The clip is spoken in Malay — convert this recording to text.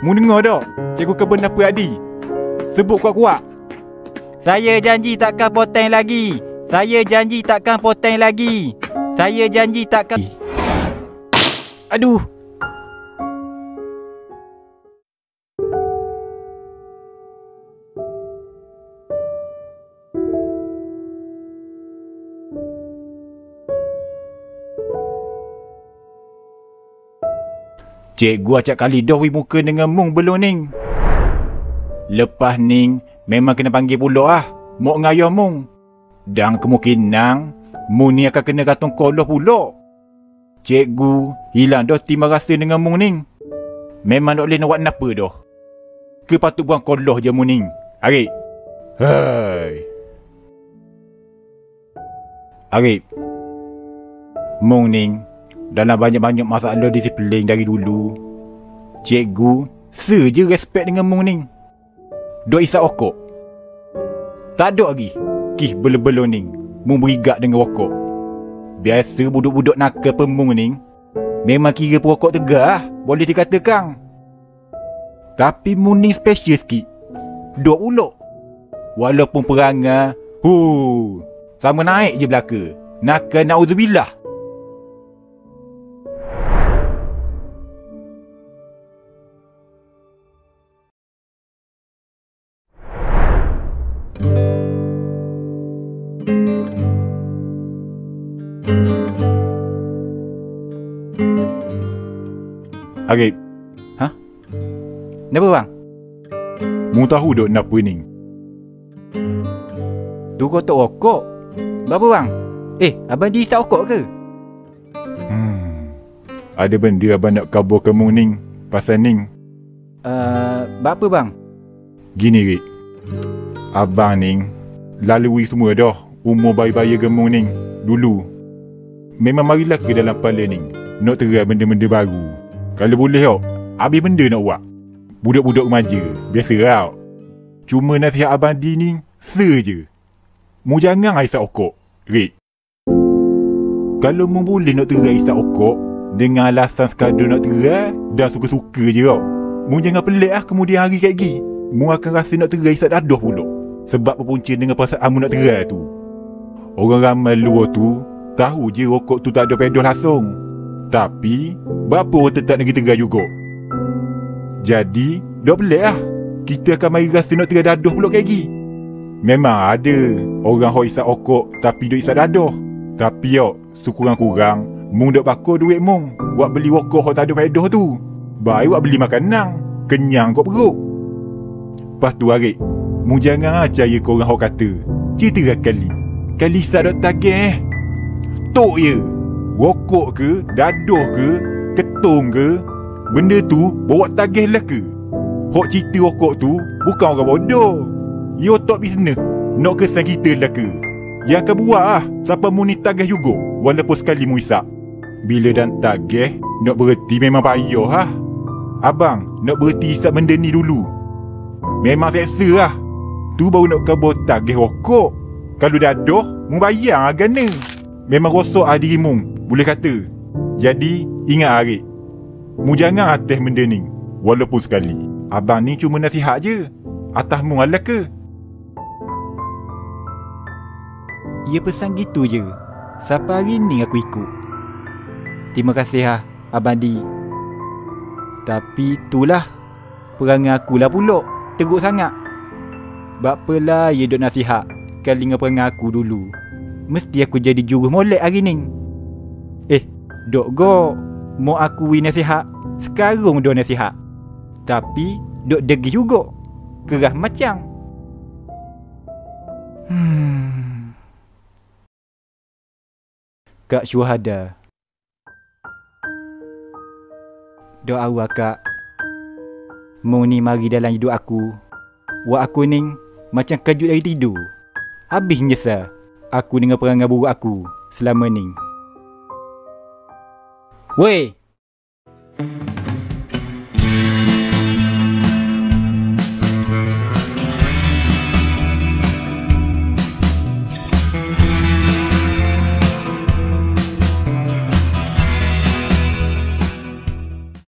Mu dengar tak? Cikgu Kebun apa Adi? Sebut kuat-kuat. Saya janji takkan poteng lagi. Saya janji takkan poteng lagi. Saya janji takkan... Aduh. Cikgu acak kali dah wui muka dengan Mung belum Ning. Lepas Ning memang kena panggil pula Mok ngayah Mung. Dan kemungkinan Mung ni akan kena gantung koloh pula. Cikgu hilang dah timah rasa dengan Mung Ning. Memang tak boleh nak buat apa dah. Ke patut buang koloh je Mung Ning. Arif. Hai. Arif. Mung Ning dalam banyak-banyak masalah disiplin dari dulu, cikgu seje respect dengan Mung Ning. Dok isap okok. Tak ada lagi kih bela-bela Ning Mung berigak dengan okok. Biasa budak-budak nakal pemung Ning memang kira perokok tegar boleh dikatakan. Tapi Mung Ning special sikit. Dok pula. Walaupun perangai sama naik je belaka. Nakal na'udzubillah. Arif. Hah? Kenapa bang? Mu tahu dok kenapa Ning? Tu kotak rokok. Berapa bang? Abang diisap rokok ke? Ada benda abang nak kabur ke Mung Ning pasal Ning. Berapa bang? Gini Rik. Abang Ning lalui semua dah umur bayi-bayi gemung Ning dulu. Memang marilah ke dalam kepala Ning nak terai benda-benda baru. Kalau boleh tau, habis benda nak buat. Budak-budak remaja, biasa tau. Cuma nasihat abang di ni, je. Mu jangan isap okok, Rik. Kalau mu boleh nak terai isap okok, dengan alasan sekadar nak terai, dan suka-suka je tau. Mu jangan pelik kemudian hari kayak gini. Mu akan rasa nak terai isap dadah pula. Sebab berpunca dengan perasaan mu nak terai tu. Orang ramai luar tu, tahu je rokok tu tak ada pedoh langsung. Tapi, berapa orang tetap nak kita gerai juga. Jadi, dah pelik kita akan mari rasa nak terai dadah pula kayak gini. Memang ada orang yang isap okok tapi duk isap dadah. Tapi sekurang-kurang Mung duk bakar duit Mung buat beli rokok yang tak ada pedoh tu. Baik buat beli makanan, kenyang kot perut. Lepas tu Arif, Mung jangan percaya ke orang yang kata cerita kali isap duk tagih tok je. Rokok ke, dadah ke, ketung ke, benda tu bawa tagih lah ke? Hok cerita rokok tu bukan orang bodoh. Ia otak bisnes. Nak kesan kita lah ke? Yang akan buat siapa mu ni tagih juga walaupun sekali mu isap. Bila dan tagih, nak berhenti memang payah Abang, nak berhenti isap benda ni dulu. Memang seksa Tu baru nak kabur tagih rokok. Kalau dadah, mu bayar agaknya. Memang rosak diri Mung, boleh kata. Jadi, ingat Arif. Mu jangan atas benda ni. Walaupun sekali. Abang ni cuma nasihat je. Atas Mung alah ke? Ia pesan gitu je. Sampai hari ni aku ikut. Terima kasih Abang Di. Tapi itulah perangai akulah pula teruk sangat. Bapalah ia duk nasihat kali dengan perangai aku dulu. Mesti aku jadi jurus molek hari ni. Dok go. Mau aku nasihat, sekarang dok nasihat. Tapi dok degil juga. Keras macam. Kak Syuhada. Doa awak kak. Mau ni mari dalam hidup aku. Wak aku ni macam kejut dari tidur. Habis nyesal aku dengan perangai buruk aku selama ni. Weh,